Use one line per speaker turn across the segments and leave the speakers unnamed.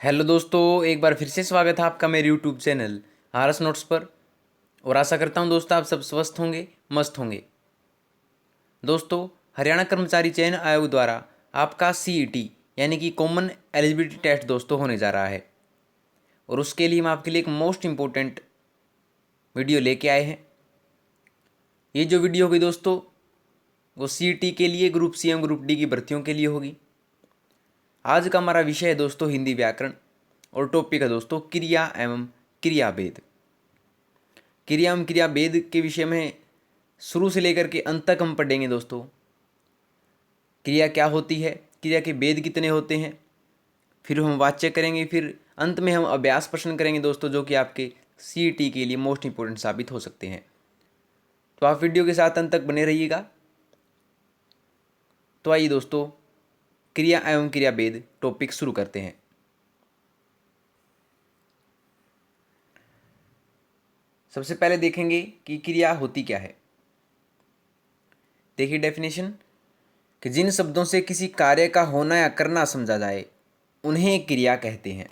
Hello दोस्तों, एक बार फिर से स्वागत है आपका मेरे यूट्यूब चैनल आरएस नोट्स पर। और आशा करता हूं दोस्तों आप सब स्वस्थ होंगे, मस्त होंगे। दोस्तों, हरियाणा कर्मचारी चयन आयोग द्वारा आपका सीईटी यानी कि कॉमन एलिजिबिलिटी टेस्ट दोस्तों होने जा रहा है। और उसके लिए हम आपके लिए एक मोस्ट इम्पोर्टेंट वीडियो लेके आए हैं। ये जो वीडियो होगी दोस्तों, वो सीईटी के लिए ग्रुप सी एवं ग्रुप डी की भर्तियों के लिए होगी। आज का हमारा विषय है दोस्तों हिंदी व्याकरण, और टॉपिक है दोस्तों क्रिया एवं क्रियाभेद। क्रिया एवं क्रियाभेद के विषय में शुरू से लेकर के अंत तक हम पढ़ेंगे दोस्तों। क्रिया क्या होती है, क्रिया के भेद कितने होते हैं, फिर हम वाच्य करेंगे, फिर अंत में हम अभ्यास प्रश्न करेंगे दोस्तों, जो कि आपके सीईटी के लिए मोस्ट इंपोर्टेंट साबित हो सकते हैं। तो आप वीडियो के साथ अंत तक बने रहिएगा। तो आइए दोस्तों, क्रिया एवं क्रियाभेद टॉपिक शुरू करते हैं। सबसे पहले देखेंगे कि क्रिया होती क्या है। देखिए डेफिनेशन, कि जिन शब्दों से किसी कार्य का होना या करना समझा जाए उन्हें क्रिया कहते हैं।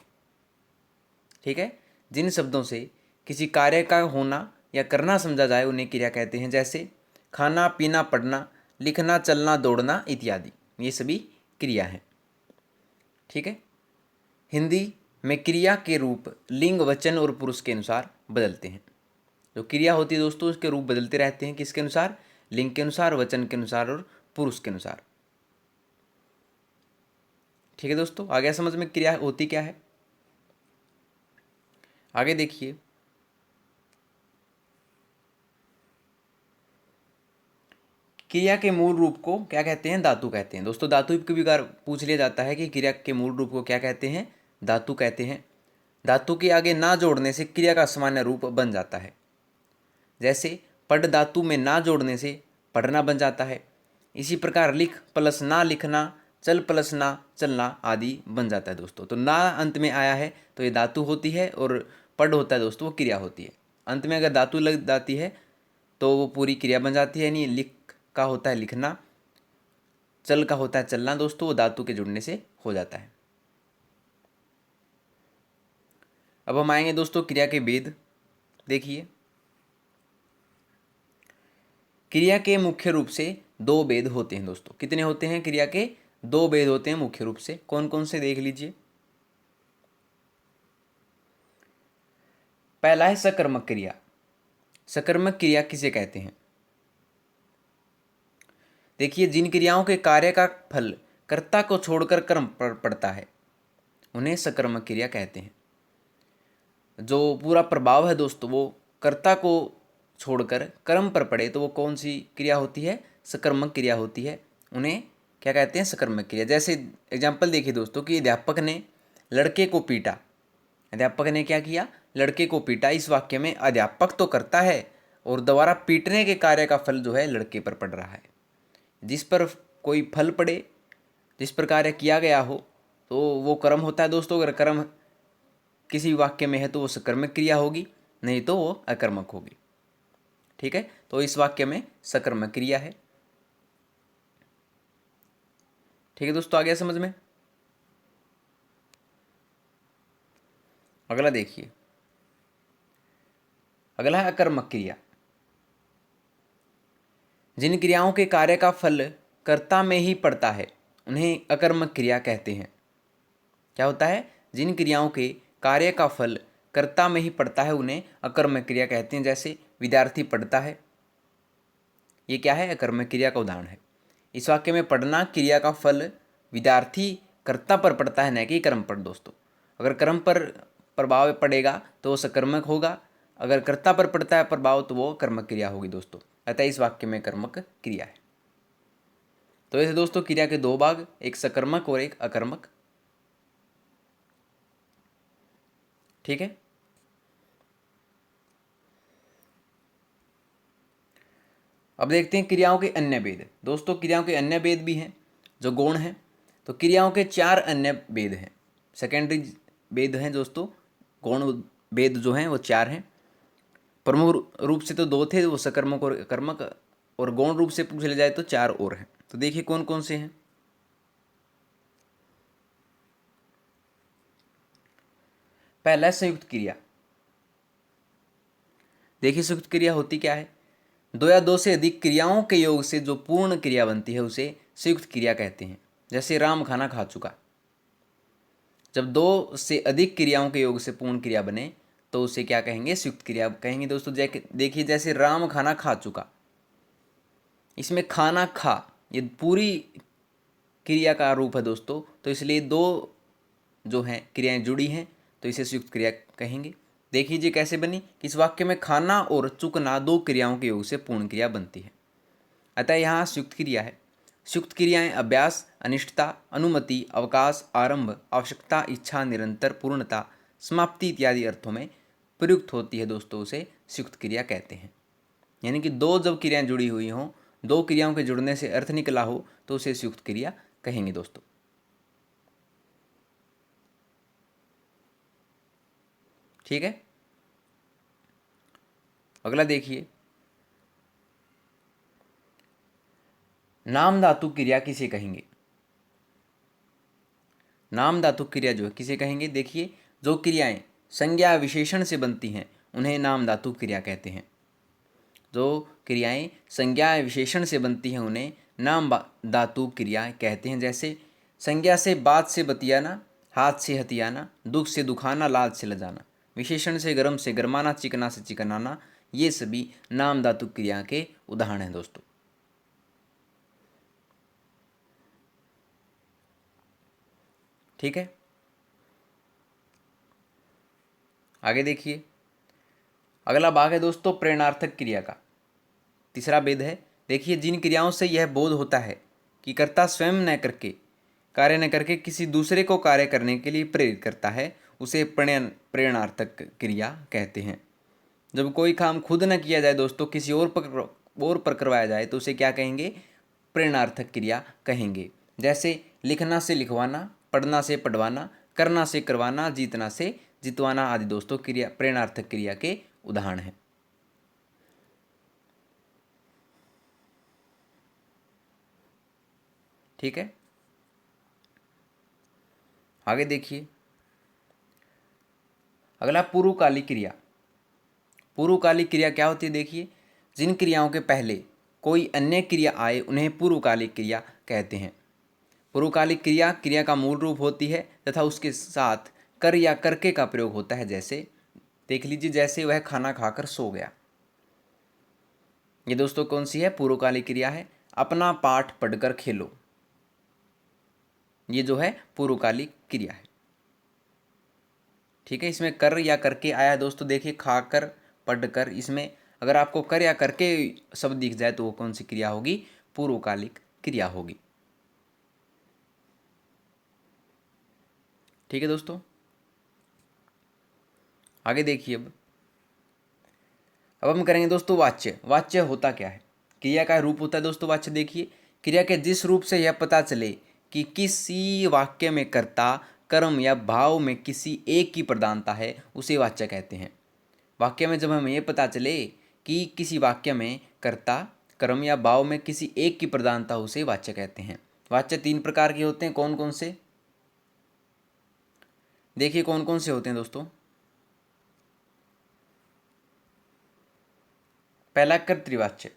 ठीक है, जिन शब्दों से किसी कार्य का होना या करना समझा जाए उन्हें क्रिया कहते हैं। जैसे खाना, पीना, पढ़ना, लिखना, चलना, दौड़ना इत्यादि, ये सभी क्रिया हैं। ठीक है, हिंदी में क्रिया के रूप लिंग, वचन और पुरुष के अनुसार बदलते हैं। जो क्रिया होती है दोस्तों, उसके रूप बदलते रहते हैं। किसके अनुसार? लिंग के अनुसार, वचन के अनुसार और पुरुष के अनुसार। ठीक है दोस्तों, आ गया समझ में क्रिया होती क्या है। आगे देखिए, क्रिया के मूल रूप को क्या कहते हैं? धातु कहते हैं। दोस्तों, धातु कभी बार पूछ लिया जाता है कि क्रिया के मूल रूप को क्या कहते हैं? धातु कहते हैं। धातु के आगे ना जोड़ने से क्रिया का सामान्य रूप बन जाता है। जैसे पढ़ धातु में ना जोड़ने से पढ़ना बन जाता है। इसी प्रकार लिख प्लस ना लिखना, चल प्लस ना चलना आदि बन जाता है दोस्तों। तो ना अंत में आया है तो ये धातु होती है, और पढ़ होता है दोस्तों, वो क्रिया होती है। अंत में अगर धातु लग जाती है तो वो पूरी क्रिया बन जाती है। यानी लिख का होता है लिखना, चल का होता है चलना दोस्तों, वो धातु के जुड़ने से हो जाता है। अब हम आएंगे दोस्तों क्रिया के भेद। देखिए, क्रिया के मुख्य रूप से दो भेद होते हैं दोस्तों। कितने होते हैं? क्रिया के दो भेद होते हैं मुख्य रूप से। कौन कौन से देख लीजिए। पहला है सकर्मक क्रिया। सकर्मक क्रिया किसे कहते हैं? देखिए, जिन क्रियाओं के कार्य का फल कर्ता को छोड़कर कर्म पर पड़ता है उन्हें सकर्मक क्रिया कहते हैं। जो पूरा प्रभाव है दोस्तों वो कर्ता को छोड़कर कर्म पर पड़े तो वो कौन सी क्रिया होती है? सकर्मक क्रिया होती है। उन्हें क्या कहते हैं? सकर्मक क्रिया। जैसे एग्जाम्पल देखिए दोस्तों, कि अध्यापक ने लड़के को पीटा। अध्यापक ने क्या किया? लड़के को पीटा। इस वाक्य में अध्यापक तो करता है और दोबारा पीटने के कार्य का फल जो है लड़के पर पड़ रहा है। जिस पर कोई फल पड़े, जिस पर कार्य किया गया हो, तो वो कर्म होता है दोस्तों। अगर कर्म किसी वाक्य में है तो वो सकर्मक क्रिया होगी, नहीं तो वो अकर्मक होगी। ठीक है, तो इस वाक्य में सकर्मक क्रिया है। ठीक है दोस्तों, आ गया समझ में। अगला देखिए, अगला है अकर्मक क्रिया। जिन क्रियाओं के कार्य का फल कर्ता में ही पड़ता है उन्हें अकर्मक क्रिया कहते हैं। क्या होता है? जिन क्रियाओं के कार्य का फल कर्ता में ही पड़ता है उन्हें अकर्मक क्रिया कहते हैं। जैसे विद्यार्थी पढ़ता है, ये क्या है? अकर्मक क्रिया का उदाहरण है। इस वाक्य में पढ़ना क्रिया का फल विद्यार्थी कर्ता पर पड़ता है, न कि कर्म पर दोस्तों। अगर कर्म पर प्रभाव पड़ेगा तो वो सकर्मक होगा, अगर कर्ता पर पड़ता है प्रभाव तो वो कर्मक क्रिया होगी दोस्तों। अतः इस वाक्य में कर्मक क्रिया है। तो ऐसे दोस्तों क्रिया के दो भाग, एक सकर्मक और एक अकर्मक। ठीक है, अब देखते हैं क्रियाओं के अन्य भेद। दोस्तों, क्रियाओं के अन्य भेद भी हैं जो गौण हैं। तो क्रियाओं के चार अन्य भेद हैं। सेकेंडरी भेद हैं दोस्तों। गौण भेद जो हैं वो चार हैं। प्रमुख रूप से तो दो थे, वो सकर्मक और कर्मक, और गौण रूप से पूछ लिया जाए तो चार और हैं। तो देखिए कौन कौन से हैं। पहला संयुक्त क्रिया। देखिए संयुक्त क्रिया होती क्या है, दो या दो से अधिक क्रियाओं के योग से जो पूर्ण क्रिया बनती है उसे संयुक्त क्रिया कहते हैं। जैसे राम खाना खा चुका, जब दो से अधिक क्रियाओं के योग से पूर्ण क्रिया बने तो उसे क्या कहेंगे, संयुक्त क्रिया कहेंगे दोस्तों। देखिए जैसे राम खाना खा चुका, इसमें खाना खा ये पूरी क्रिया का रूप है दोस्तों, तो इसलिए दो जो हैं क्रियाएं जुड़ी हैं तो इसे संयुक्त क्रिया कहेंगे। देखिए कैसे बनी कि इस वाक्य में खाना और चुकना दो क्रियाओं के योग से पूर्ण क्रिया बनती है, अतः यहाँ संयुक्त क्रिया है। संयुक्त क्रियाएं अभ्यास, अनिष्टता, अनुमति, अवकाश, आरंभ, आवश्यकता, इच्छा, निरंतर, पूर्णता, समाप्ति इत्यादि अर्थों में प्रयुक्त होती है दोस्तों, उसे संयुक्त क्रिया कहते हैं। यानी कि दो जब क्रियाएं जुड़ी हुई हों, दो क्रियाओं के जुड़ने से अर्थ निकला हो तो उसे संयुक्त क्रिया कहेंगे दोस्तों। ठीक है, अगला देखिए, नाम धातु क्रिया किसे कहेंगे। नाम धातु क्रिया जो है किसे कहेंगे, देखिए जो क्रियाएं संज्ञा विशेषण से बनती हैं उन्हें नाम धातु क्रिया कहते हैं। जो क्रियाएं संज्ञा विशेषण से बनती हैं उन्हें नाम धातु क्रिया कहते हैं। जैसे संज्ञा से बात से बतियाना, हाथ से हथियाना, दुख से दुखाना, लाज से लजाना, विशेषण से गर्म से गरमाना, चिकना से चिकनाना, ये सभी नाम धातु क्रिया के उदाहरण हैं दोस्तों। ठीक है, आगे देखिए, अगला भाग है दोस्तों प्रेरणार्थक क्रिया का, तीसरा भेद है। देखिए जिन क्रियाओं से यह बोध होता है कि कर्ता स्वयं कार्य न करके किसी दूसरे को कार्य करने के लिए प्रेरित करता है उसे प्रेरणार्थक क्रिया कहते हैं। जब कोई काम खुद न किया जाए दोस्तों, किसी और पर करवाया जाए तो उसे क्या कहेंगे, प्रेरणार्थक क्रिया कहेंगे। जैसे लिखना से लिखवाना, पढ़ना से पढ़वाना, करना से करवाना, जीतना से जितवाना आदि दोस्तों क्रिया प्रेरणार्थक क्रिया के उदाहरण हैं। ठीक है, आगे देखिए, अगला पूर्वकालिक क्रिया। पूर्वकालिक क्रिया क्या होती है, देखिए जिन क्रियाओं के पहले कोई अन्य क्रिया आए उन्हें पूर्वकालिक क्रिया कहते हैं। पूर्वकालिक क्रिया क्रिया का मूल रूप होती है तथा उसके साथ कर या करके का प्रयोग होता है। जैसे देख लीजिए, जैसे वह खाना खाकर सो गया, ये दोस्तों कौन सी है, पूर्वकालिक क्रिया है। अपना पाठ पढ़कर खेलो, ये जो है पूर्वकालिक क्रिया है। ठीक है, इसमें कर या करके आया है दोस्तों। देखिए खाकर, पढ़कर, इसमें अगर आपको कर या करके शब्द दिख जाए तो वो कौन सी क्रिया होगी, पूर्वकालिक क्रिया होगी। ठीक है दोस्तों, आगे देखिए, अब हम करेंगे दोस्तों वाच्य। वाच्य होता क्या है, क्रिया का रूप होता है दोस्तों वाच्य। देखिए क्रिया के जिस रूप से यह पता चले कि किसी वाक्य में कर्ता, कर्म या भाव में किसी एक की प्रधानता है उसे वाच्य कहते हैं। वाक्य में जब हमें यह पता चले कि किसी वाक्य में कर्ता, कर्म या भाव में किसी एक की प्रधानता, उसे वाच्य कहते हैं। वाच्य तीन प्रकार के होते हैं, कौन कौन से, देखिए कौन कौन से होते हैं दोस्तों। पहला कर्तृवाच्य।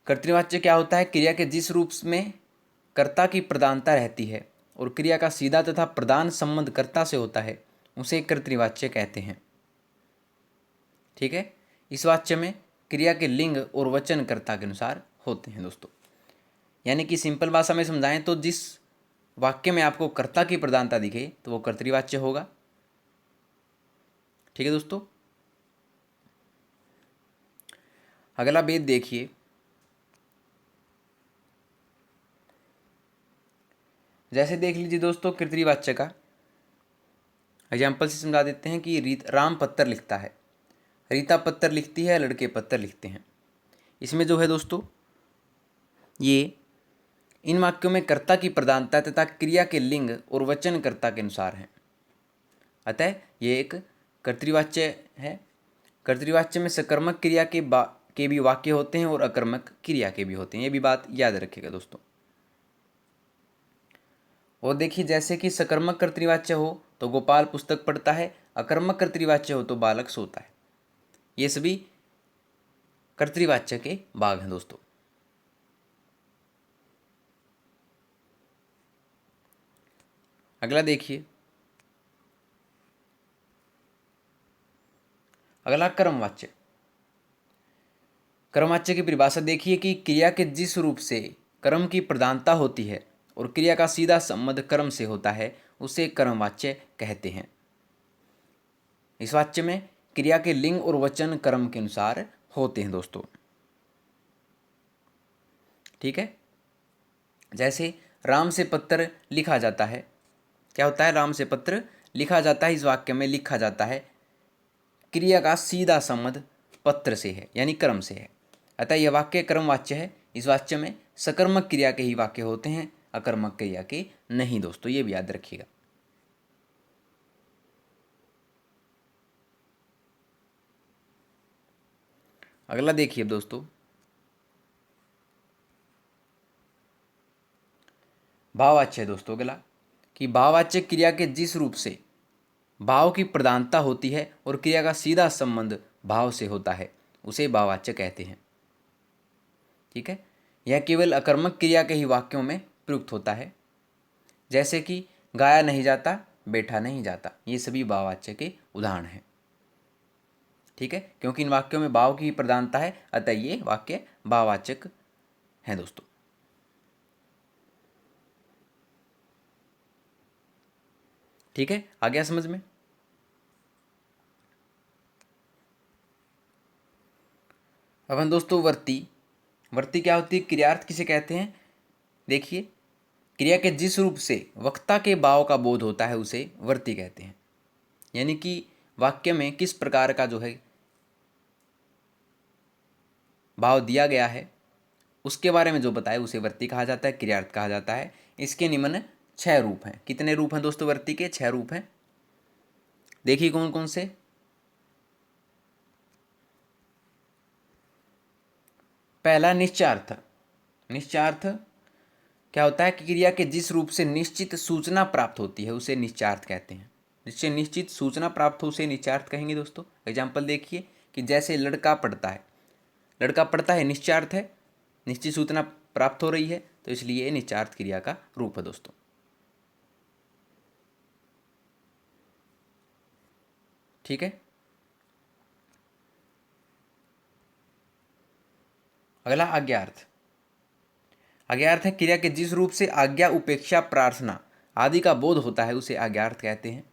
कर्तृवाच्य क्या होता है, क्रिया के जिस रूप में कर्ता की प्रधानता रहती है और क्रिया का सीधा तथा प्रधान संबंध कर्ता से होता है उसे कर्तृवाच्य कहते हैं। ठीक है, इस वाच्य में क्रिया के लिंग और वचन कर्ता के अनुसार होते हैं दोस्तों। यानी कि सिंपल भाषा में समझाएं तो जिस वाक्य में आपको कर्ता की प्रधानता दिखे तो वो कर्तृवाच्य होगा। ठीक है दोस्तों, अगला भेद देखिए, जैसे देख लीजिए दोस्तों, कर्तृवाच्य का एग्जाम्पल से समझा देते हैं कि राम पत्थर लिखता है, रीता पत्थर लिखती है, लड़के पत्थर लिखते हैं। इसमें जो है दोस्तों, ये इन वाक्यों में कर्ता की प्रधानता तथा क्रिया के लिंग और वचन कर्ता के अनुसार है, अतः ये एक कर्तृवाच्य है। कर्तृवाच्य में सकर्मक क्रिया के भी वाक्य होते हैं और अकर्मक क्रिया के भी होते हैं, ये भी बात याद रखिएगा दोस्तों। और देखिए जैसे कि सकर्मक कर्तृवाच्य हो तो गोपाल पुस्तक पढ़ता है, अकर्मक कर्तृवाच्य हो तो बालक सोता है। ये सभी कर्तृवाच्य के भाग हैं दोस्तों। अगला देखिए, अगला कर्मवाच्य। कर्मवाच्य की परिभाषा देखिए कि क्रिया के जिस रूप से कर्म की प्रधानता होती है और क्रिया का सीधा संबंध कर्म से होता है उसे कर्मवाच्य कहते हैं। इस वाच्य में क्रिया के लिंग और वचन कर्म के अनुसार होते हैं दोस्तों। ठीक है, जैसे राम से पत्र लिखा जाता है, क्या होता है, राम से पत्र लिखा जाता है, इस वाक्य में लिखा जाता है, क्रिया का सीधा संबंध पत्र से है यानी कर्म से है, अतः यह वाक्य कर्मवाच्य है। इस वाक्य में सकर्मक क्रिया के ही वाक्य होते हैं, अकर्मक क्रिया के नहीं दोस्तों, ये भी याद रखिएगा। अगला देखिए दोस्तों, भाववाच्य है दोस्तों। अगला कि भाववाच्य क्रिया के जिस रूप से भाव की प्रधानता होती है और क्रिया का सीधा संबंध भाव से होता है उसे भाववाच्य कहते हैं। ठीक है, यह केवल अकर्मक क्रिया के ही वाक्यों में प्रयुक्त होता है, जैसे कि गाया नहीं जाता, बैठा नहीं जाता, ये सभी भाववाच्य के उदाहरण हैं। ठीक है, क्योंकि इन वाक्यों में भाव की प्रधानता है अतः ये वाक्य भाववाचक हैं दोस्तों। ठीक है, आ गया समझ में। अब हम दोस्तों वर्ती, वर्ती क्या होती है, क्रियार्थ किसे कहते हैं। देखिए, क्रिया के जिस रूप से वक्ता के भाव का बोध होता है उसे वर्ती कहते हैं, यानी कि वाक्य में किस प्रकार का जो है भाव दिया गया है उसके बारे में जो बताए उसे वर्ती कहा जाता है, क्रियार्थ कहा जाता है। इसके निम्न 6 रूप हैं। कितने रूप हैं दोस्तों वर्ती के? 6 रूप हैं। देखिए कौन कौन से। पहला निश्चयार्थ। निश्चयार्थ क्या होता है कि क्रिया के जिस रूप से निश्चित सूचना प्राप्त होती है उसे निश्चयार्थ कहते हैं। जिससे निश्चित सूचना प्राप्त हो उसे निश्चयार्थ कहेंगे दोस्तों। एग्जाम्पल देखिए कि जैसे लड़का पढ़ता है, लड़का पढ़ता है निश्चयार्थ है, निश्चित सूचना प्राप्त हो रही है तो इसलिए ये निश्चयार्थ क्रिया का रूप है दोस्तों। ठीक है, अगला आज्ञार्थ। आज्ञार्थ है क्रिया के जिस रूप से आज्ञा, उपेक्षा, प्रार्थना आदि का बोध होता है उसे आज्ञार्थ कहते हैं।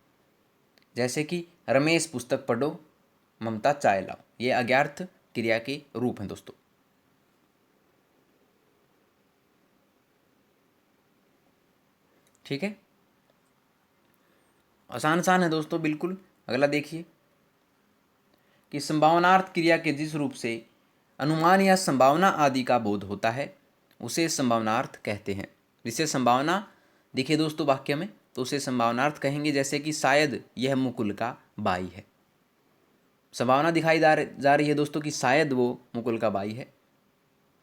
जैसे कि रमेश पुस्तक पढ़ो, ममता चाय लाओ, ये आज्ञार्थ क्रिया के रूप हैं दोस्तों। ठीक है, आसान आसान है दोस्तों बिल्कुल। अगला देखिए कि संभावनार्थ क्रिया के जिस रूप से अनुमान या संभावना आदि का बोध होता है उसे संभावनार्थ कहते हैं। जिसे संभावना दिखे दोस्तों वाक्य में तो उसे संभावनार्थ कहेंगे। जैसे कि शायद यह मुकुल का भाई है, संभावना दिखाई जा रही है दोस्तों कि शायद वो मुकुल का भाई है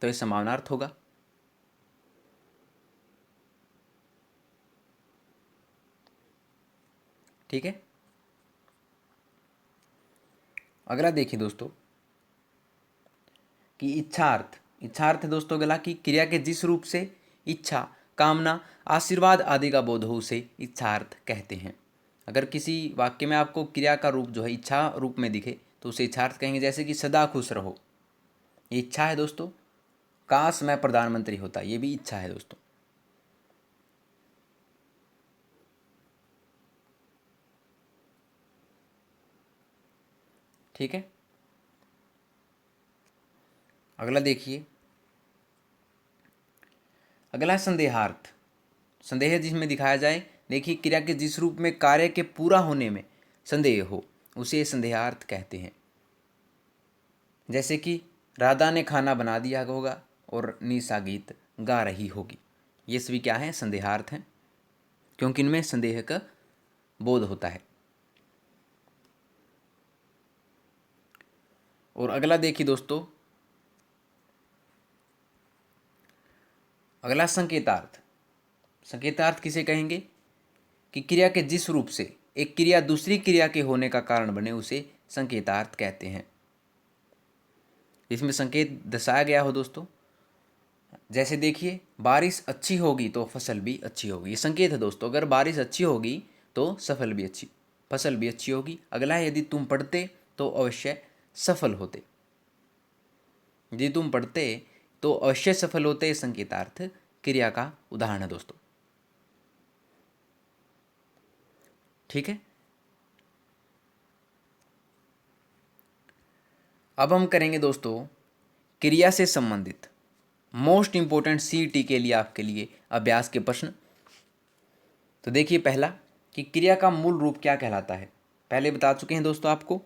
तो यह संभावनार्थ होगा। ठीक है, अगला देखिए दोस्तों कि इच्छार्थ। इच्छार्थ है दोस्तों अगला कि क्रिया के जिस रूप से इच्छा, कामना, आशीर्वाद आदि का बोध हो उसे इच्छार्थ कहते हैं। अगर किसी वाक्य में आपको क्रिया का रूप जो है इच्छा रूप में दिखे तो उसे इच्छार्थ कहेंगे। जैसे कि सदा खुश रहो, ये इच्छा है दोस्तों। काश मैं प्रधानमंत्री होता, ये भी इच्छा है दोस्तों। ठीक है, अगला देखिए, अगला है संदेहार्थ। संदेह जिसमें दिखाया जाए, देखिए क्रिया के जिस रूप में कार्य के पूरा होने में संदेह हो उसे संदेहार्थ कहते हैं। जैसे कि राधा ने खाना बना दिया होगा और निशा गीत गा रही होगी, ये सभी क्या हैं? संदेहार्थ हैं, क्योंकि इनमें संदेह का बोध होता है। और अगला देखिए दोस्तों, अगला संकेतार्थ। संकेतार्थ किसे कहेंगे कि क्रिया के जिस रूप से एक क्रिया दूसरी क्रिया के होने का कारण बने उसे संकेतार्थ कहते हैं। इसमें संकेत दर्शाया गया हो दोस्तों, जैसे देखिए बारिश अच्छी होगी तो फसल भी अच्छी होगी, ये संकेत है दोस्तों। अगर बारिश अच्छी होगी तो फसल भी अच्छी होगी। अगला है यदि तुम पढ़ते तो अवश्य सफल होते। यदि तुम पढ़ते तो अवश्य सफल होते, संकेतार्थ क्रिया का उदाहरण है दोस्तों। ठीक है, अब हम करेंगे दोस्तों क्रिया से संबंधित मोस्ट इंपोर्टेंट सीईटी के लिए आपके लिए अभ्यास के प्रश्न। तो देखिए पहला कि क्रिया का मूल रूप क्या कहलाता है, पहले बता चुके हैं दोस्तों आपको।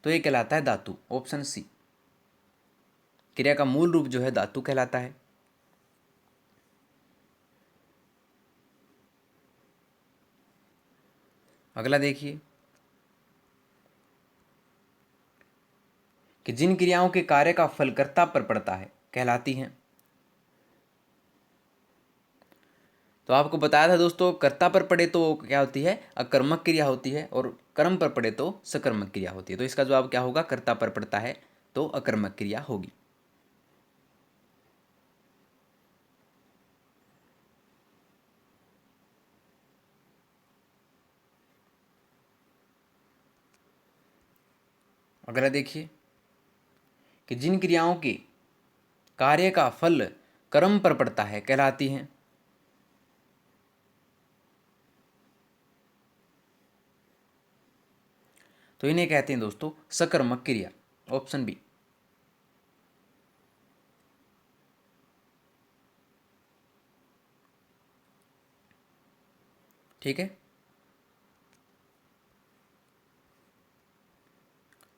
तो ये कहलाता है धातु, ऑप्शन सी। क्रिया का मूल रूप जो है धातु कहलाता है। अगला देखिए कि जिन क्रियाओं के कार्य का फल कर्ता पर पड़ता है कहलाती हैं। तो आपको बताया था दोस्तों, कर्ता पर पड़े तो क्या होती है, अकर्मक क्रिया होती है, और कर्म पर पड़े तो सकर्मक क्रिया होती है। तो इसका जवाब क्या होगा, कर्ता पर पड़ता है तो अकर्मक क्रिया होगी। अगला देखिए कि जिन क्रियाओं के कार्य का फल कर्म पर पड़ता है कहलाती हैं। तो इन्हें कहते हैं दोस्तों सकर्मक क्रिया, ऑप्शन बी। ठीक है,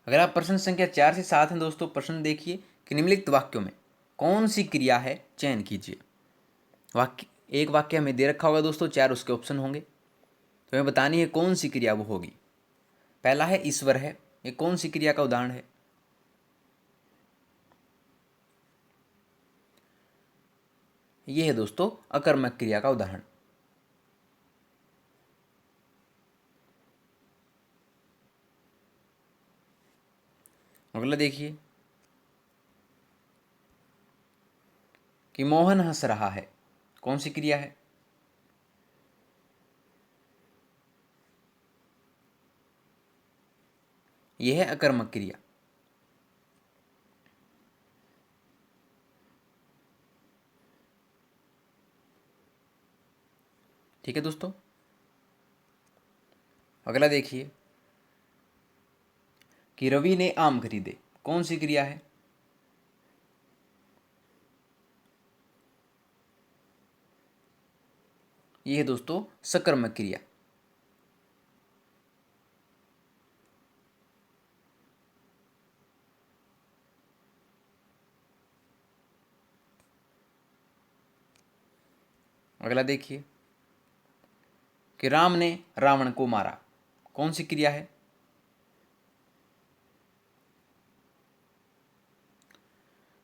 अगर आप प्रश्न संख्या 4 से 7 हैं दोस्तों, प्रश्न देखिए कि निम्नलिखित वाक्यों में कौन सी क्रिया है, चयन कीजिए। वाक्य, एक वाक्य हमें दे रखा होगा दोस्तों, 4 उसके ऑप्शन होंगे, तो हमें बतानी है कौन सी क्रिया वो होगी। पहला है ईश्वर है, ये कौन सी क्रिया का उदाहरण है। ये है दोस्तों अकर्मक क्रिया का उदाहरण। अगला देखिए कि मोहन हंस रहा है, कौन सी क्रिया है। यह है अकर्मक क्रिया। ठीक है दोस्तों, अगला देखिए कि रवि ने आम खरीदे, कौन सी क्रिया है। यह है दोस्तों सकर्मक क्रिया। अगला देखिए कि राम ने रावण को मारा, कौन सी क्रिया है।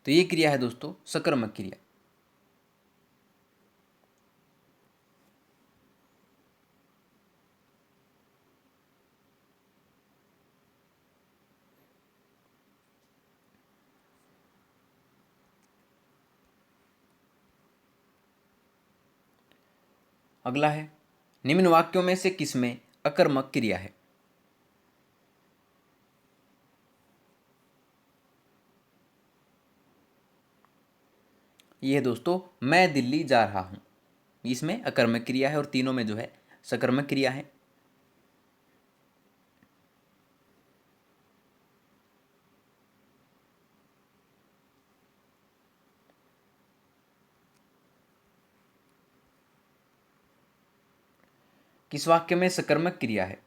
तो ये क्रिया है दोस्तों सकर्मक क्रिया। अगला है निम्न वाक्यों में से किसमें अकर्मक क्रिया है। यह है दोस्तों मैं दिल्ली जा रहा हूं, इसमें अकर्मक क्रिया है, और तीनों में जो है सकर्मक क्रिया है। किस वाक्य में सकर्मक क्रिया है।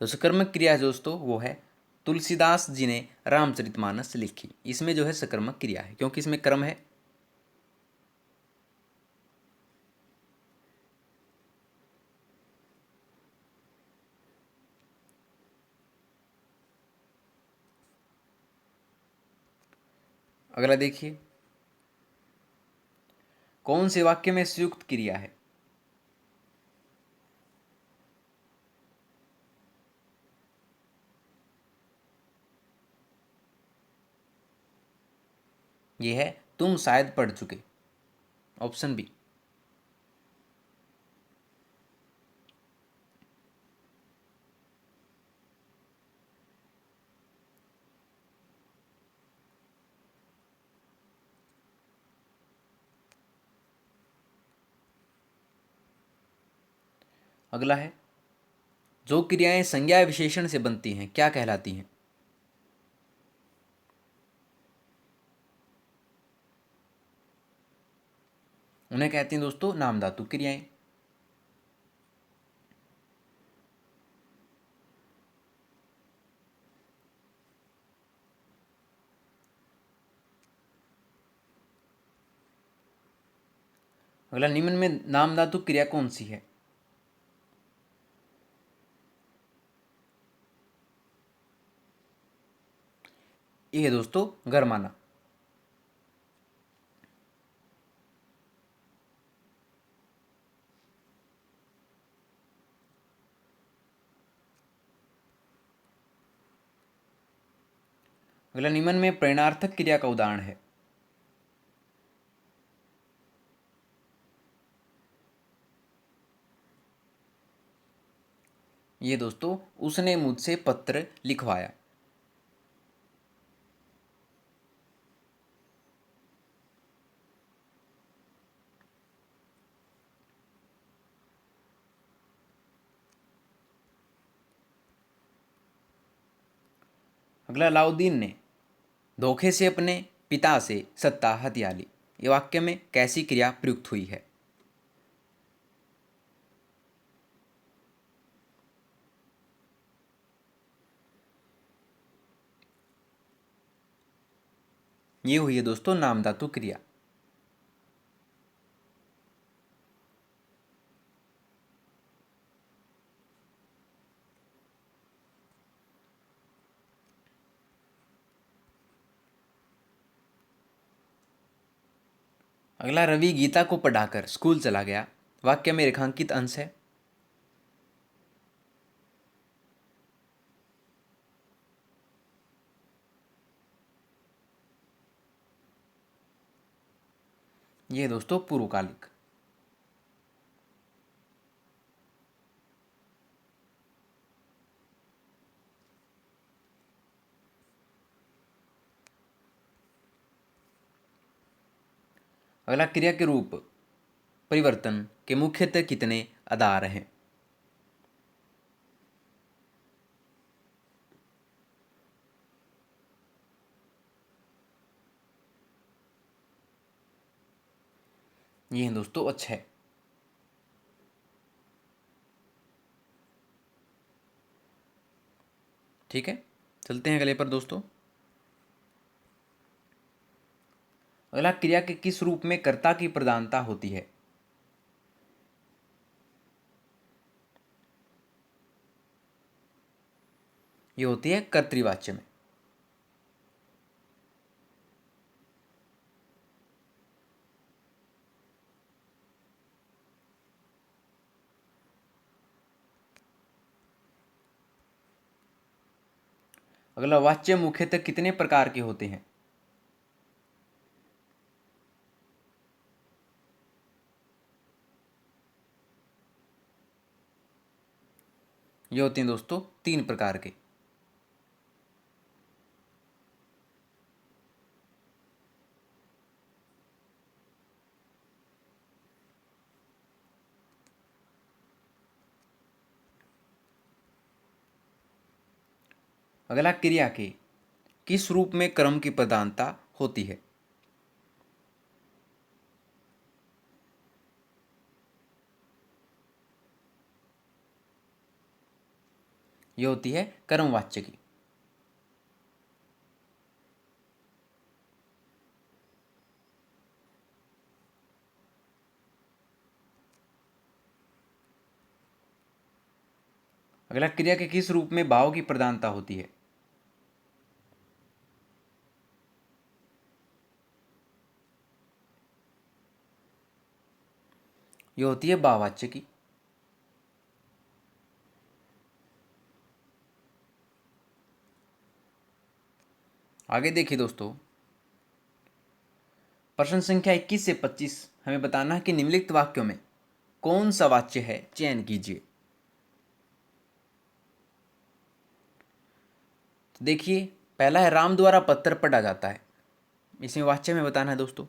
तो सकर्मक क्रिया दोस्तों वो है तुलसीदास जी ने रामचरितमानस लिखी, इसमें जो है सकर्मक क्रिया है, क्योंकि इसमें कर्म है। अगला देखिए, कौन से वाक्य में संयुक्त क्रिया है? यह है तुम शायद पढ़ चुके, ऑप्शन बी। अगला है, जो क्रियाएं संज्ञा विशेषण से बनती हैं क्या कहलाती हैं? उन्हें कहते हैं दोस्तों नाम धातु क्रियाएं। अगला, निम्न में नाम धातु क्रिया कौन सी है? ये है दोस्तों गरमाना। अगला, निम्न में प्रेरणार्थक क्रिया का उदाहरण है? ये दोस्तों, उसने मुझसे पत्र लिखवाया। अगला, अलाउद्दीन ने धोखे से अपने पिता से सत्ता हथिया ली, ये वाक्य में कैसी क्रिया प्रयुक्त हुई है? ये हुई है दोस्तों नाम धातु क्रिया। अगला, रवि गीता को पढ़ाकर स्कूल चला गया, वाक्य में रेखांकित अंश है? ये दोस्तों पूर्वकालिक। अगला, क्रिया के रूप परिवर्तन के मुख्यतः कितने आधार हैं? ये हैं दोस्तों अच्छा है। ठीक है, चलते हैं अगले पर दोस्तों। अगला, क्रिया के किस रूप में कर्ता की प्रधानता होती है? ये होती है कर्तृवाच्य में। अगला, वाच्य मुख्यतः कितने प्रकार के होते हैं? ये होते हैं दोस्तों 3 प्रकार के। अगला, क्रिया के किस रूप में क्रम की प्रधानता होती है? ये होती है कर्मवाच्य की। अगला, क्रिया के किस रूप में भाव की प्रधानता होती है? ये होती है भाववाच्य की। आगे देखिए दोस्तों, प्रश्न संख्या 21 से 25 हमें बताना है कि निम्नलिखित वाक्यों में कौन सा वाच्य है, चयन कीजिए। तो देखिए, पहला है राम द्वारा पत्थर पढ़ा जाता है। इसमें वाच्य में बताना है दोस्तों।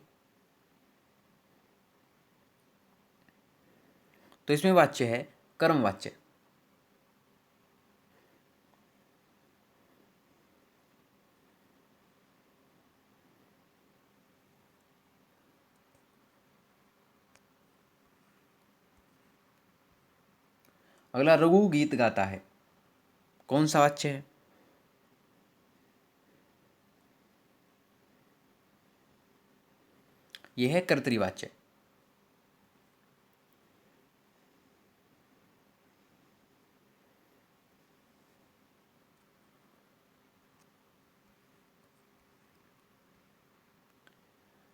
तो इसमें वाच्य है कर्म वाच्य। अगला रघु गीत गाता है, कौन सा वाच्य है? यह है कर्तृवाच्य।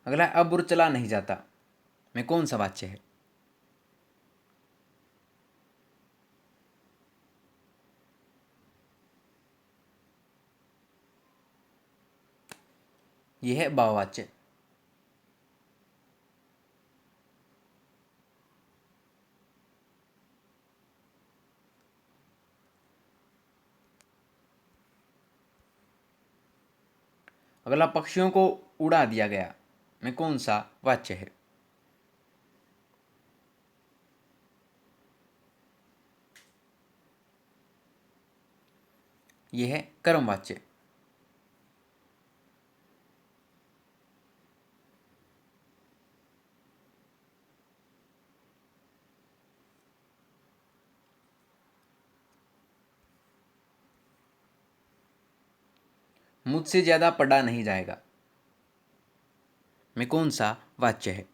अगला अब बुर चला नहीं जाता में कौन सा वाच्य है? यह है भाववाच्य। अगला पक्षियों को उड़ा दिया गया में कौन सा वाच्य है? यह है कर्म वाच्य। मुझसे ज्यादा पढ़ा नहीं जाएगा में कौन सा वाच्य है?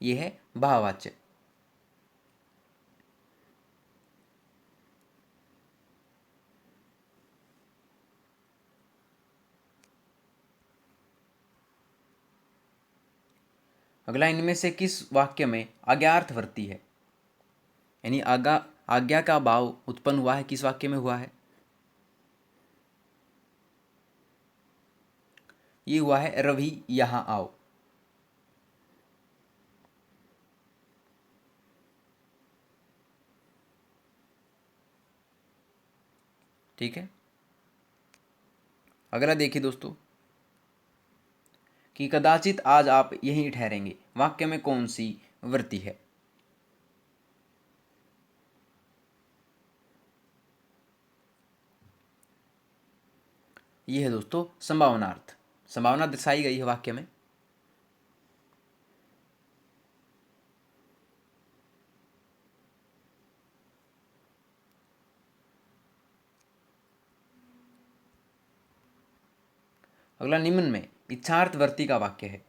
यह है भाववाच्य। अगला, इनमें से किस वाक्य में आज्ञार्थवर्ती है, यानी आज्ञा का भाव उत्पन्न हुआ है, किस वाक्य में हुआ है? ये हुआ है रवि यहां आओ। ठीक है। अगला देखिए दोस्तों कि कदाचित आज आप यहीं ठहरेंगे, वाक्य में कौन सी वृत्ति है? यह है दोस्तों संभावनार्थ। संभावना दर्शाई गई है वाक्य में। अगला, निम्न में इच्छार्थवर्ती का वाक्य है।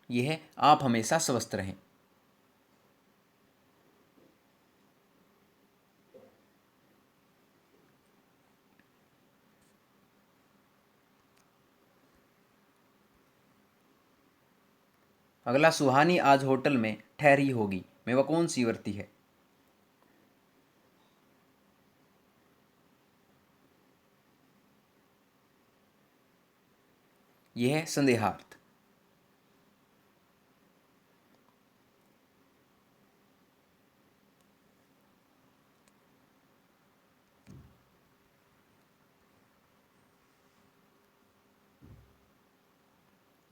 यह है आप हमेशा स्वस्थ रहें। अगला, सुहानी आज होटल में ठहरी होगी में वह कौन सी वृत्ति है? यह है संदेहार्थ।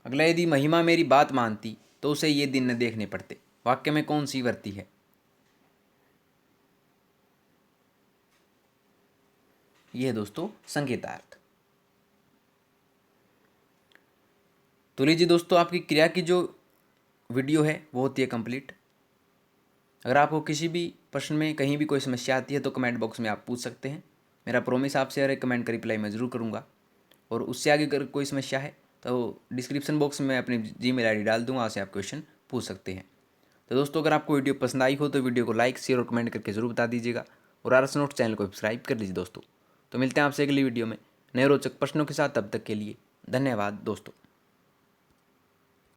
अगला, यदि महिमा मेरी बात मानती तो उसे ये दिन न देखने पड़ते, वाक्य में कौन सी वृत्ति है? यह है दोस्तों संकेतार्थ। तो लीजिए दोस्तों, आपकी क्रिया की जो वीडियो है वो होती है कंप्लीट। अगर आपको किसी भी प्रश्न में कहीं भी कोई समस्या आती है तो कमेंट बॉक्स में आप पूछ सकते हैं। मेरा प्रॉमिस आपसे हर एक कमेंट का रिप्लाई मैं ज़रूर करूँगा। और उससे आगे अगर कोई समस्या है तो डिस्क्रिप्शन बॉक्स में अपनी जीमेल आईडी डाल दूँगा, वहाँ से आप क्वेश्चन पूछ सकते हैं। तो दोस्तों अगर आपको वीडियो पसंद आई हो तो वीडियो को लाइक शेयर और कमेंट करके जरूर बता दीजिएगा और आरएस नोट्स चैनल को सब्सक्राइब कर लीजिए दोस्तों। तो मिलते हैं आपसे अगली वीडियो में नए रोचक प्रश्नों के साथ, तब तक के लिए धन्यवाद दोस्तों।